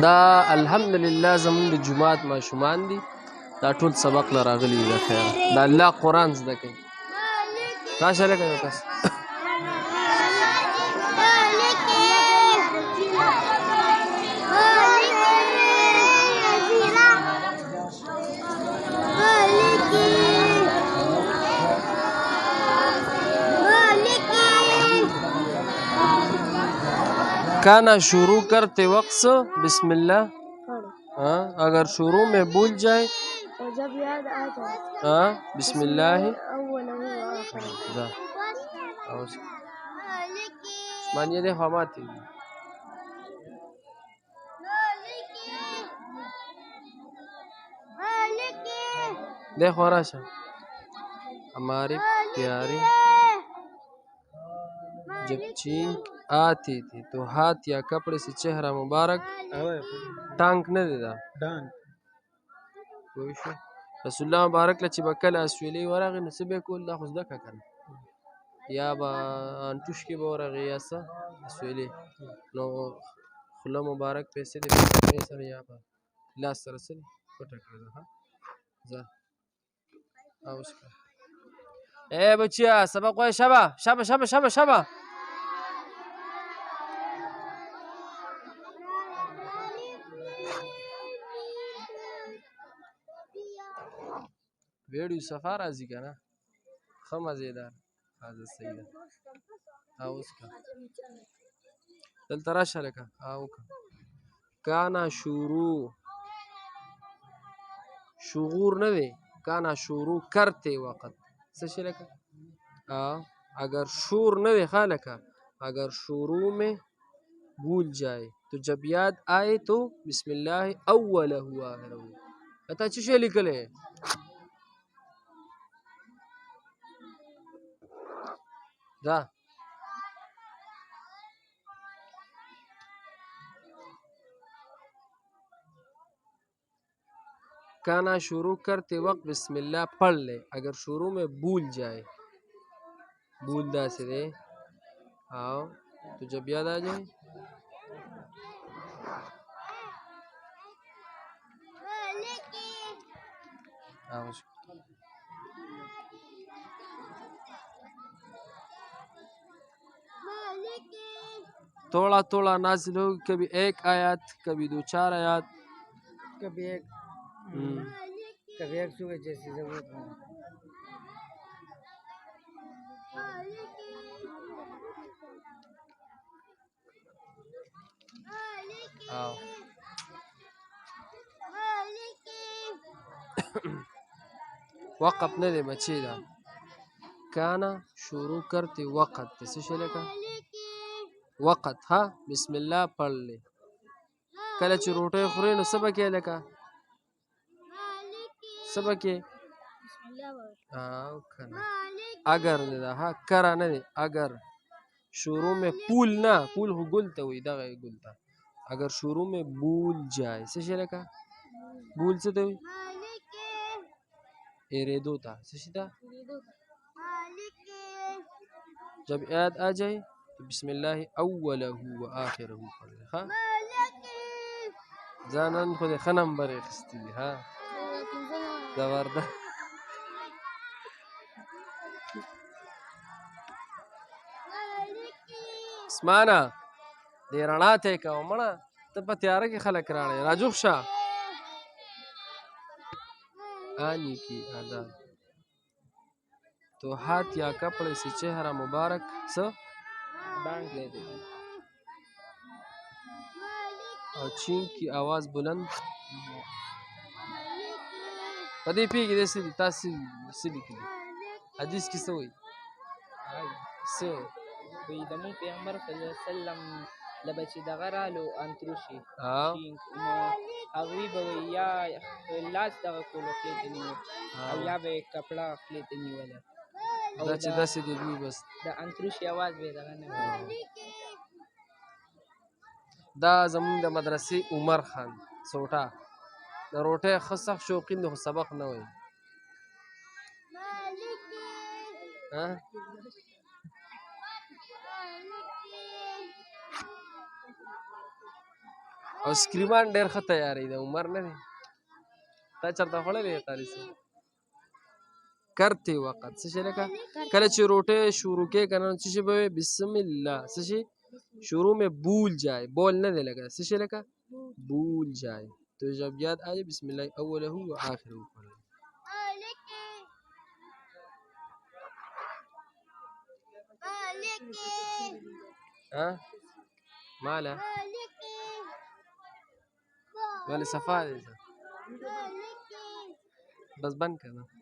دا الحمدلله زمونږ د جومات ماشومان دي دا ټول سبق له راغلي دي د خیره د الله قرآن زده کوي راشه لکه یو کس کانا شروع کرتے وقت سے بسم اللہ اگر شروع میں بھول جائے جب یاد آ جائے بسم اللہ عثمان یہ دیکھو آماتی دیکھو راشا ہماری پیاری جب چینک آتی تھی تو ہاتھ یا کپڑے سے چہرہ مبارک ٹانک نه دی دا رسول الله مبارک له چې به کله اسویلې ورغی نو څه به یې کول دا خو زده کړه که نه یا به انټوش کې به ورغی یا څه اسویلې نو خوله مبارک په یې څه دی په سره یا به لاس سره څه دی پټه کړې ده ځه اوس ای بچیا سبق وایه شبه شبه شبه شبه شبه ویډیو صفا راځي که نه ښه مزېدار حاضر صحیح ده اوس که دلته راشه لکه وکړه کانا شروع شغور نه دی کانا شروع کرتے وقت څه شي لکه اگر شور نه دی ښه لکه اگر شروع میں بھول جائے تو جب یاد آئے تو بسم اللہ اولہ آخرہ تا څه شی لیکلی دا کانا شروع کرتے وقت بسم اللہ پڑھ لے اگر شروع میں بھول جائے بھول دا سے دے آؤ تو جب یاد آ جائے تھوڑا تھوڑا نازل ہو کبھی ایک آیات کبھی دو چار آیات کبھی ایک صورت جیسی ضرورت ہے وقف نه دی بچی دا کانا شروع کرتے وقت څه شی لکه وقت ها بسم الله پڑھ لے کله چې روټۍ خورې نو څه به کې لکه څه به کې اگر دی دا ها کرا نه دی اگر شروع میں پول نه پول خو ګل ته وایي دغه ګل ته اگر شروع میں بھول جائے څه شی لکه بھول څه ته وایي ایریدو ته څه شي ته جب یاد آ جائے تو بسم الله اوله و آخره پڑھ لے ها ځانن خو دې ښه نمبر اخیستی دي ها زبردست اسمانه دې رڼا ته یې کوه مړه ته په تیاره کې خلک راړې راجوخ شه آنی کی آداب تو ہاتھ یا کپڑے سے چہرہ مبارک سے ڈانٹ لیتے ہیں اور چینک کی آواز بلند پدې پیږي د سړي تاسو سړي کې حدیث کې څه وایي څه وایي د مونږ پیغمبر صلی الله علیه وسلم لبه چې دغه رالو انتروشي نو هغوی به وایي یا لاس دغه کولو خولې ته نیو او یا به یې کپړه خولې ته نیوله دا چې داسې د دوی بس د انتروشي اواز به یې دغه نه دا زمونږ د مدرسې عمر خان سوټا د روټۍ ښه سخت شوقین دی خو سبق نه وایي او سکریمان ډېر ښه تیاری د عمر نه دی تا چېرته خوړلی دی قاري صاحب کرتې وقت څه شی لکه کله چې روټۍ شروع کې که نه څه شی به وایې بسم الله څه شی شروع میں بول جائے بول نه دی لکه څه شی لکه بول جائے تو جب یاد آئے بسم الله اوله و آخره پڑھے ها ماله ولی صفا دی بس بند کړه